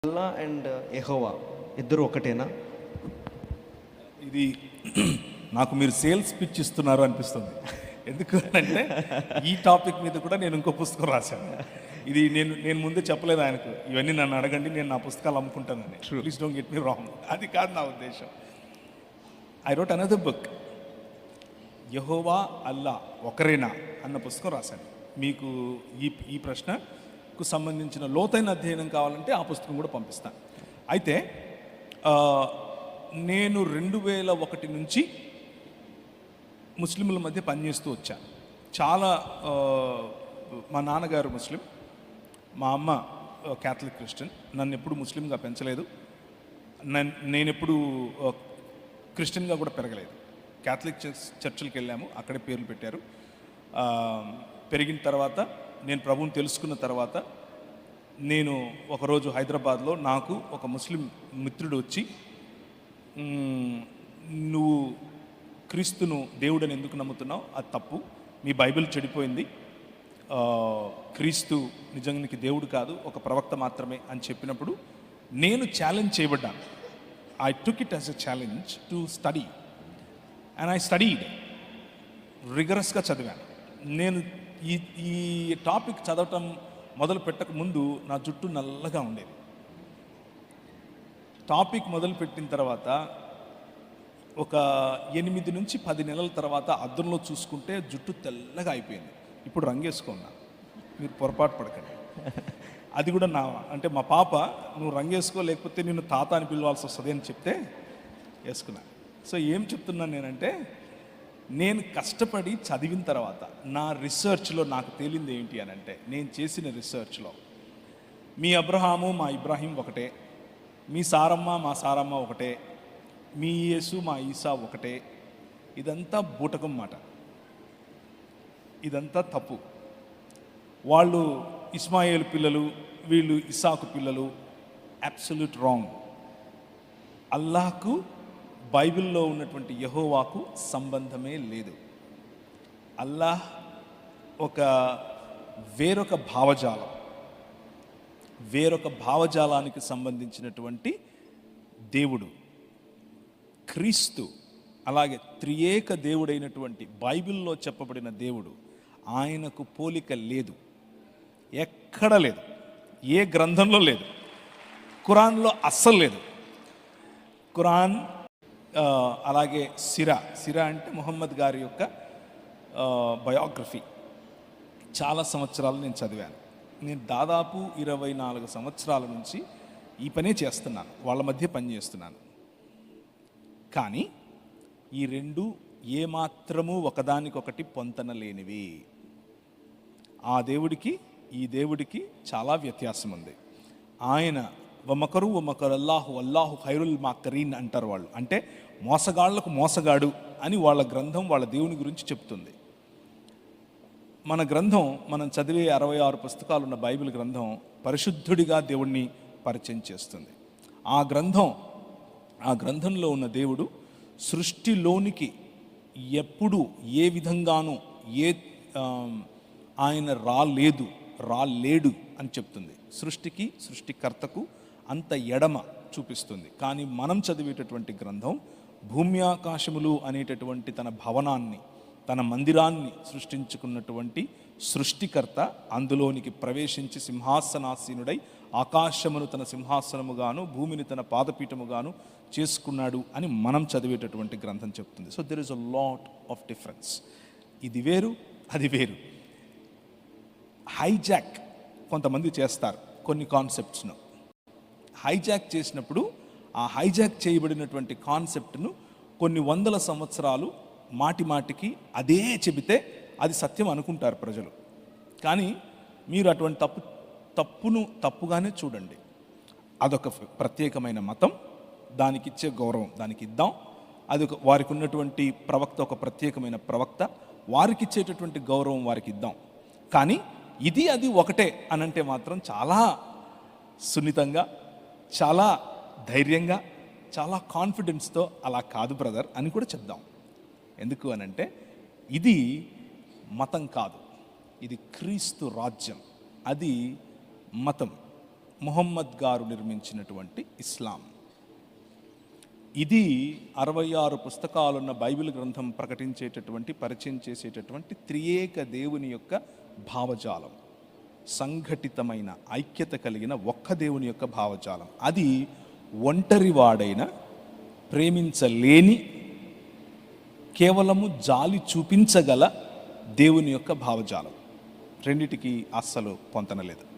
అల్లా and యెహోవా ఇద్దరు ఒకటేనా? ఇది నాకు మీరు సేల్స్ పిచ్ ఇస్తున్నారు అనిపిస్తుంది. ఎందుకు అంటే ఈ టాపిక్ మీద కూడా నేను ఇంకో పుస్తకం రాశాను. ఇది నేను ముందే చెప్పలేదు ఆయనకు, ఇవన్నీ నన్ను అడగండి, నేను నా పుస్తకాలు అమ్ముకుంటానని. Please don't get me wrong, అది కాదు నా ఉద్దేశం. I wrote another book, Jehovah Allah ఒకరేనా అన్న పుస్తకం రాశాను. మీకు ఈ ప్రశ్నకు సంబంధించిన లోతైన అధ్యయనం కావాలంటే ఆ పుస్తకం కూడా పంపిస్తాను. అయితే నేను 2001 నుంచి ముస్లింల మధ్య పనిచేస్తూ వచ్చాను. చాలా మా నాన్నగారు ముస్లిం, మా అమ్మ క్యాథలిక్ క్రిస్టియన్. నన్ను ఎప్పుడు ముస్లింగా పెంచలేదు, నేనెప్పుడు క్రిస్టియన్గా కూడా పెరగలేదు. క్యాథలిక్ చర్చిలకు వెళ్ళాము, అక్కడే పేర్లు పెట్టారు. పెరిగిన తర్వాత నేను ప్రభువుని తెలుసుకున్న తర్వాత నేను ఒకరోజు హైదరాబాద్లో నాకు ఒక ముస్లిం మిత్రుడు వచ్చి, నువ్వు క్రీస్తును దేవుడని ఎందుకు నమ్ముతున్నావు, అది తప్పు, మీ బైబిల్ చెడిపోయింది, క్రీస్తు నిజానికి దేవుడు కాదు, ఒక ప్రవక్త మాత్రమే అని చెప్పినప్పుడు నేను ఛాలెంజ్ చేయబడ్డాను. I took it as a challenge to study and I studied, రిగరస్గా చదివాను. నేను ఈ టాపిక్ చదవటం మొదలు పెట్టక ముందు నా జుట్టు నల్లగా ఉండేది. టాపిక్ మొదలు పెట్టిన తర్వాత ఒక 8 నుంచి 10 నెలల తర్వాత అద్దంలో చూసుకుంటే జుట్టు తెల్లగా అయిపోయింది. ఇప్పుడు రంగేసుకున్నా, మీరు పొరపాటు పడకండి. అది కూడా అంటే మా పాప, నువ్వు రంగేసుకో లేకపోతే నిన్ను తాత అని పిలవాల్సి వస్తుంది అని చెప్తే వేసుకున్నా. సో ఏం చెప్తున్నాను నేనంటే, నేను కష్టపడి చదివిన తర్వాత నా రీసెర్చ్లో నాకు తేలింది ఏంటి అని అంటే, నేను చేసిన రీసెర్చ్లో మీ అబ్రహాము మా ఇబ్రాహీం ఒకటే, మీ సారమ్మ మా సారమ్మ ఒకటే, మీ యేసు మా ఈసా ఒకటే. ఇదంతా బూటకం మాట, ఇదంతా తప్పు. వాళ్ళు ఇస్మాయిల్ పిల్లలు, వీళ్ళు ఇసాకు పిల్లలు. Absolute wrong. అల్లాహకు బైబిల్లో ఉన్నటువంటి యెహోవాకు సంబంధమే లేదు. అల్లాహ్ వేరొక భావజాలానికి సంబంధించినటువంటి దేవుడు. క్రీస్తు అలాగే త్రియేక దేవుడైనటువంటి బైబిల్లో చెప్పబడిన దేవుడు, ఆయనకు పోలిక లేదు, ఎక్కడ లేదు, ఏ గ్రంథంలో లేదు, ఖురాన్లో అస్సలు లేదు. ఖురాన్ అలాగే సిరా అంటే ముహమ్మద్ గారి యొక్క బయోగ్రఫీ చాలా సంవత్సరాలు నేను చదివాను. నేను దాదాపు 24 సంవత్సరాల నుంచి ఈ పనే చేస్తున్నాను, వాళ్ళ మధ్య పని చేస్తున్నాను. కానీ ఈ రెండు ఏమాత్రము ఒకదానికొకటి పొంతన లేనివి. ఆ దేవుడికి ఈ దేవుడికి చాలా వ్యత్యాసం ఉంది. ఆయన వమకరు అల్లాహు అల్లాహు ఖైరుల్ మాకరీన్ అంటారు వాళ్ళు. అంటే మోసగాళ్లకు మోసగాడు అని వాళ్ళ గ్రంథం వాళ్ళ దేవుని గురించి చెప్తుంది. మన గ్రంథం, మనం చదివే 66 పుస్తకాలు ఉన్న బైబిల్ గ్రంథం పరిశుద్ధుడిగా దేవుణ్ణి పరిచయం చేస్తుంది. ఆ గ్రంథంలో ఉన్న దేవుడు సృష్టిలోనికి ఎప్పుడు ఏ విధంగానూ ఆయన రాలేడు అని చెప్తుంది. సృష్టికి సృష్టికర్తకు అంత ఎడమ చూపిస్తుంది. కానీ మనం చదివేటటువంటి గ్రంథం భూమ్యాకాశములు అనేటటువంటి తన భవనాన్ని, తన మందిరాన్ని సృష్టించుకున్నటువంటి సృష్టికర్త అందులోనికి ప్రవేశించి సింహాసనాసీనుడై ఆకాశమును తన సింహాసనముగాను భూమిని తన పాదపీఠముగాను చేసుకున్నాడు అని మనం చదివేటటువంటి గ్రంథం చెప్తుంది. So there is a lot of difference. ఇది వేరు, అది వేరు. హైజాక్ కొంతమంది చేస్తారు కొన్ని కాన్సెప్ట్స్ను. హైజాక్ చేసినప్పుడు ఆ హైజాక్ చేయబడినటువంటి కాన్సెప్ట్ను కొన్ని వందల సంవత్సరాలు మాటికి అదే చెబితే అది సత్యం అనుకుంటారు ప్రజలు. కానీ మీరు అటువంటి తప్పును తప్పుగానే చూడండి. అదొక ప్రత్యేకమైన మతం, దానికి ఇచ్చే గౌరవం దానికి ఇద్దాం. అది వారికి ఉన్నటువంటి ప్రవక్త ఒక ప్రత్యేకమైన ప్రవక్త, వారికి ఇచ్చేటటువంటి గౌరవం వారికి ఇద్దాం. కానీ ఇది అది ఒకటే అనంటే మాత్రం చాలా సున్నితంగా, చాలా ధైర్యంగా, చాలా కాన్ఫిడెన్స్తో అలా కాదు బ్రదర్ అని కూడా చెప్దాం. ఎందుకు అనంటే ఇది మతం కాదు, ఇది క్రీస్తు రాజ్యం, అది మతం. ముహమ్మద్ గారు నిర్మించినటువంటి ఇస్లాం. ఇది 66 పుస్తకాలున్న బైబిల్ గ్రంథం ప్రకటించేటటువంటి, పరిచయం చేసేటటువంటి త్రియేక దేవుని యొక్క భావజాలం, సంఘటితమైన ఐక్యత కలిగిన ఒక్క దేవుని యొక్క భావజాలం. అది ఒంటరివాడైన, ప్రేమించలేని, కేవలము జాలి చూపించగల దేవుని యొక్క భావజాలం. రెండిటికి అస్సలు పొంతనలేదు.